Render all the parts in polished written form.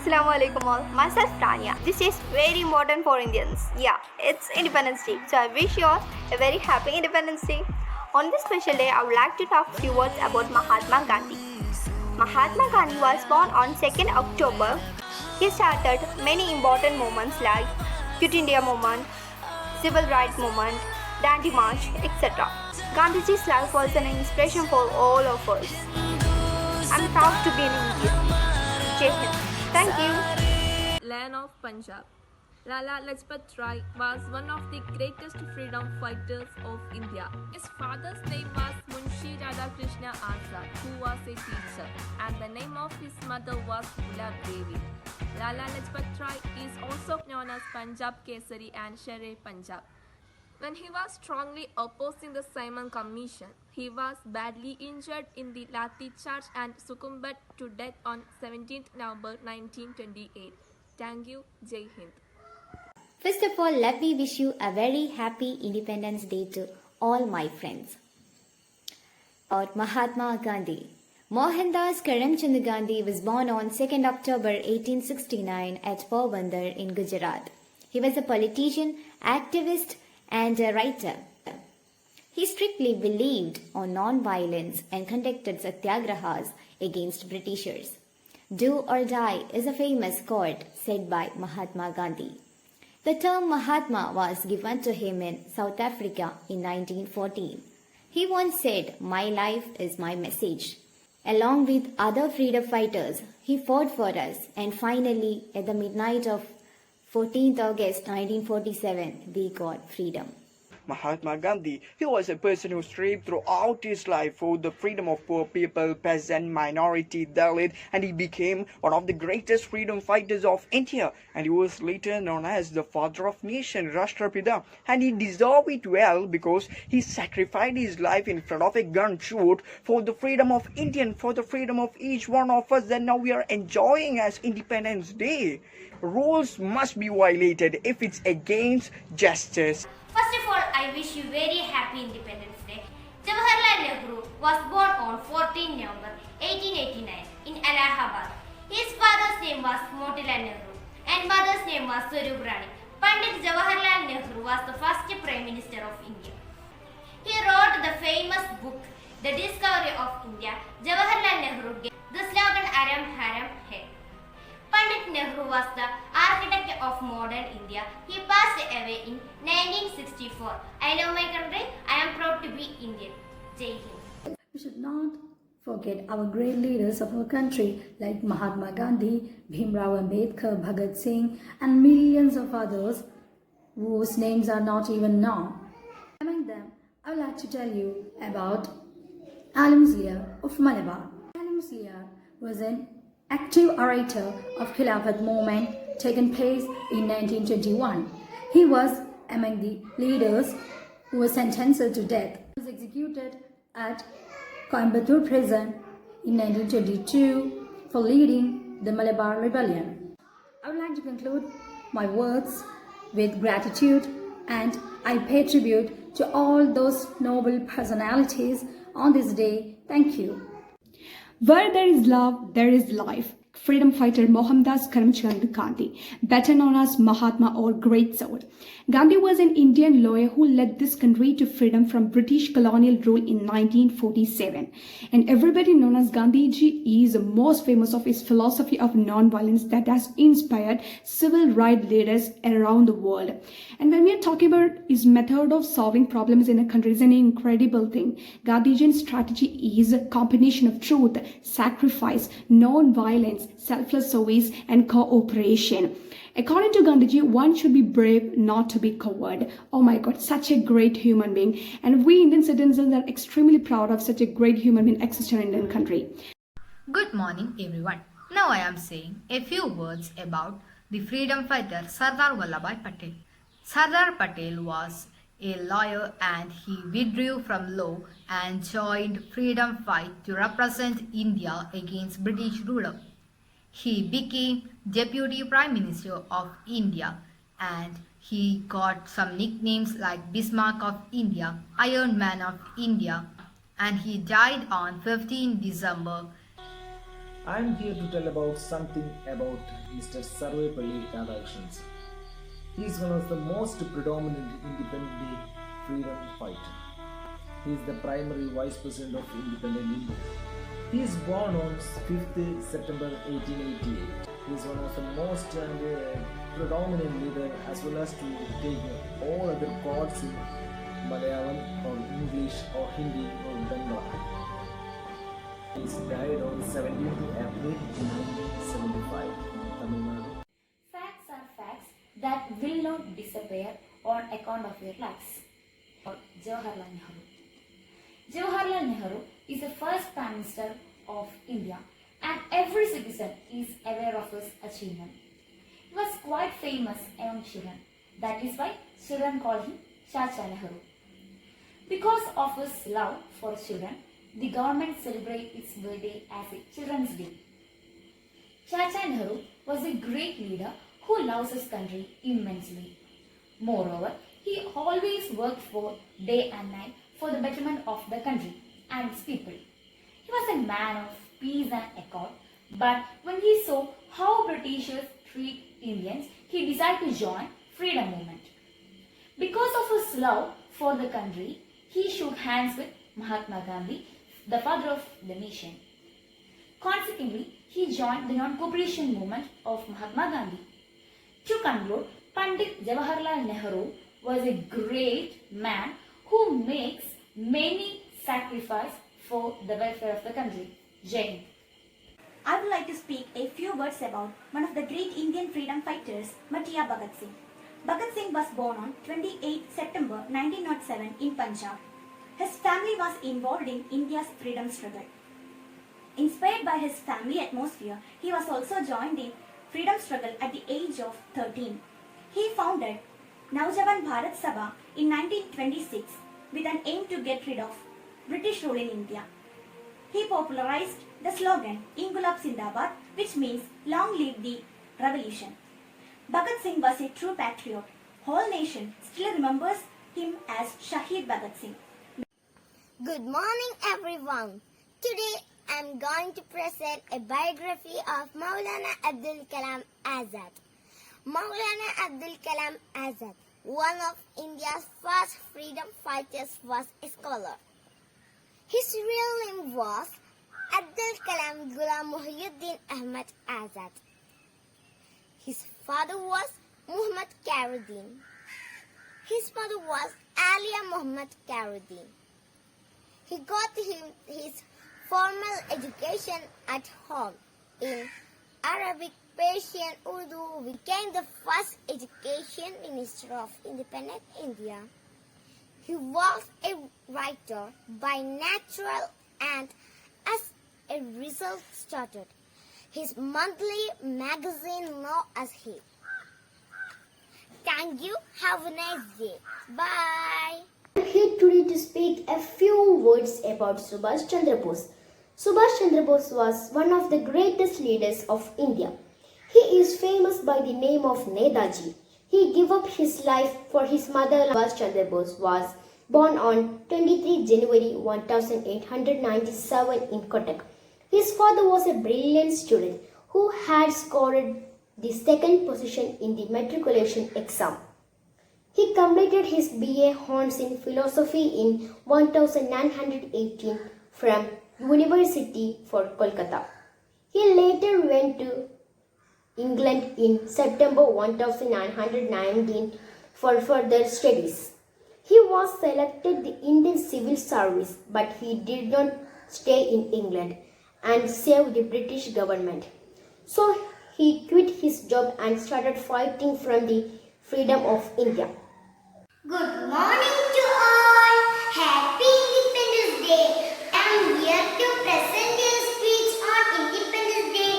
Assalamu alaikum all. Myself Tanya. This is very important for Indians. Yeah, it's Independence Day. So I wish you all a very happy Independence Day. On this special day, I would like to talk a few words about Mahatma Gandhi. Mahatma Gandhi was born on 2nd October. He started many important movements like Quit India movement, Civil Rights movement, Dandi March, etc. Gandhiji's life was an inspiration for all of us. I'm proud to be an Indian. Jai Hind. Thank you. Land of Punjab. Lala Lajpat Rai was one of the greatest freedom fighters of India. His father's name was Munshi Radhakrishna Azad, who was a teacher, and the name of his mother was Pula Devi. Lala Lajpat Rai is also known as Punjab Kesari and Shere Punjab. When he was strongly opposing the Simon Commission, he was badly injured in the Lathi charge and succumbed to death on 17th November 1928. Thank you. Jai Hind. First of all, let me wish you a very happy Independence Day to all my friends. About Mahatma Gandhi. Mohandas Karamchand Gandhi was born on 2nd October 1869 at Porbandar in Gujarat. He was a politician, activist, and a writer. He strictly believed on non-violence and conducted satyagrahas against Britishers. Do or die is a famous quote said by Mahatma Gandhi. The term Mahatma was given to him in South Africa in 1914. He once said, "My life is my message." Along with other freedom fighters, he fought for us, and finally, at the midnight of 14th August 1947, we got freedom. Mahatma Gandhi, he was a person who strived throughout his life for the freedom of poor people, peasant, minority, Dalit, and he became one of the greatest freedom fighters of India. And he was later known as the father of nation, Rashtrapita. And he deserved it well because he sacrificed his life in front of a gun shoot for the freedom of Indian, for the freedom of each one of us that now we are enjoying as Independence Day. Rules must be violated if it's against justice. First of all, I wish you very happy Independence Day. Jawaharlal Nehru was born on 14 November 1889 in Allahabad. His father's name was Motilal Nehru and mother's name was Swarup Rani. Pandit Jawaharlal Nehru was the first Prime Minister of India. He wrote the famous book, The Discovery of India. Jawaharlal Nehru gave the slogan Aram Haram Hai. Pandit Nehru was the architect of modern India. He passed away in 1964. I love my country. I am proud to be Indian. Jai Hind. We should not forget our great leaders of our country like Mahatma Gandhi, Bhimrao Ambedkar, Bhagat Singh, and millions of others whose names are not even known. Among them, I would like to tell you about Ali Muslia of Malabar. Ali Muslia was an active orator of Khilafat movement taken place in 1921. He was among the leaders who were sentenced to death. He was executed at Coimbatore prison in 1922 for leading the Malabar Rebellion. I would like to conclude my words with gratitude, and I pay tribute to all those noble personalities on this day. Thank you. Where there is love, there is life. Freedom fighter Mohandas Karamchand Gandhi, better known as Mahatma or Great Sword. Gandhi was an Indian lawyer who led this country to freedom from British colonial rule in 1947. And everybody known as Gandhiji is most famous of his philosophy of non-violence that has inspired civil rights leaders around the world. And when we are talking about his method of solving problems in a country, is an incredible thing. Gandhiji's strategy is a combination of truth, sacrifice, non-violence, selfless service, and cooperation. According to Gandhiji, one should be brave, not to be coward. Oh my God, such a great human being. And we Indian citizens are extremely proud of such a great human being existing in Indian country. Good morning everyone. Now I am saying a few words about the freedom fighter Sardar Vallabhbhai Patel. Sardar Patel was a lawyer and he withdrew from law and joined freedom fight to represent India against British ruler. He became Deputy Prime Minister of India and he got some nicknames like Bismarck of India, Iron Man of India, and he died on 15 December I am here to tell about something about Mr. Sarvepalli Radhakrishnan. He is one of the most predominant independent freedom fighter. He is the primary vice president of independent India. He is born on 5th September 1888. He is one of the most predominant leader as well as to take all other gods in Malayalam or English or Hindi or Bengali. He died on 17th April 1975 in Tamil Nadu. Facts are facts that will not disappear on account of your lives. Or Jawaharlal Nehru. Jawaharlal Nehru is the first Prime Minister of India and every citizen is aware of his achievement. He was quite famous among children. That is why children call him Chacha Nehru. Because of his love for children, the government celebrates its birthday as a Children's Day. Chacha Nehru was a great leader who loves his country immensely. Moreover, he always worked for day and night for the betterment of the country and its people. He was a man of peace and accord, but when he saw how Britishers treat Indians, he decided to join freedom movement. Because of his love for the country, he shook hands with Mahatma Gandhi, the father of the nation. Consequently, he joined the non-cooperation movement of Mahatma Gandhi. To conclude, Pandit Jawaharlal Nehru was a great man who makes many sacrifices for the welfare of the country. Jai Hind. I would like to speak a few words about one of the great Indian freedom fighters, Matia Bhagat Singh. Bhagat Singh was born on 28 September 1907 in Punjab. His family was involved in India's freedom struggle. Inspired by his family atmosphere, he was also joined in freedom struggle at the age of 13. He founded Naujawan Bharat Sabha in 1926 with an aim to get rid of British rule in India. He popularized the slogan Ingulab Zindabad, which means long live the revolution. Bhagat Singh was a true patriot. Whole nation still remembers him as Shahid Bhagat Singh. Good morning, everyone. Today I am going to present a biography of Maulana Abdul Kalam Azad. Maulana Abdul Kalam Azad, one of India's first freedom fighters, was a scholar. His real name was Abdul Kalam Ghulam Muhyiddin Ahmad Azad. His father was Muhammad Karuddin. His mother was Alia Muhammad Karuddin. He got his formal education at home in Arabic, Persian, Urdu, became the first education minister of independent India. He was a writer by natural and as a result started his monthly magazine known as He. Thank you. Have a nice day. Bye. I am here today to speak a few words about Subhash Chandra Bose. Subhash Chandra Bose was one of the greatest leaders of India. He is famous by the name of Netaji. He gave up his life for his mother. Subhash Chandra Bose was born on 23 January 1897 in Kotak. His father was a brilliant student who had scored the second position in the matriculation exam. He completed his BA Honors in Philosophy in 1918 from University for Kolkata. He later went to England in September 1919 for further studies. He was selected the Indian Civil Service, but he did not stay in England and save the British government. So he quit his job and started fighting for the freedom of India. Good morning to all. Happy Independence Day. I am here to present a speech on Independence Day.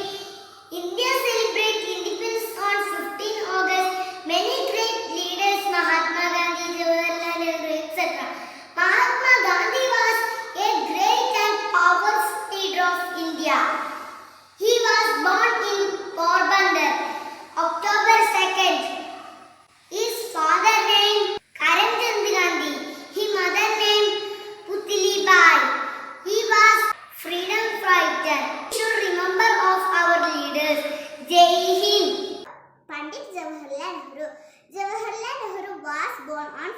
India celebrates independence on 15 August. Many great leaders, Mahatma Gandhi, Jawaharlal Nehru, etc. Mahatma Gandhi was a great and powerful leader of India. He was born in Porbandar, October 2nd. His father named Karamchand Gandhi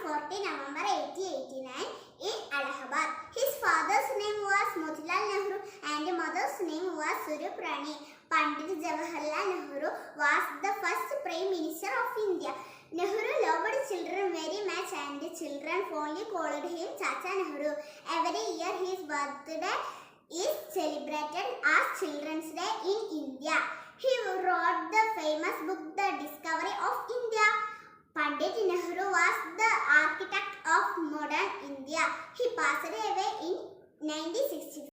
14 November 1889 in Allahabad. His father's name was Motilal Nehru and mother's name was Suryapurani. Pandit Jawaharlal Nehru was the first Prime Minister of India. Nehru loved children very much and children fondly called him Chacha Nehru. Every year his birthday is celebrated as Children's Day in India. He wrote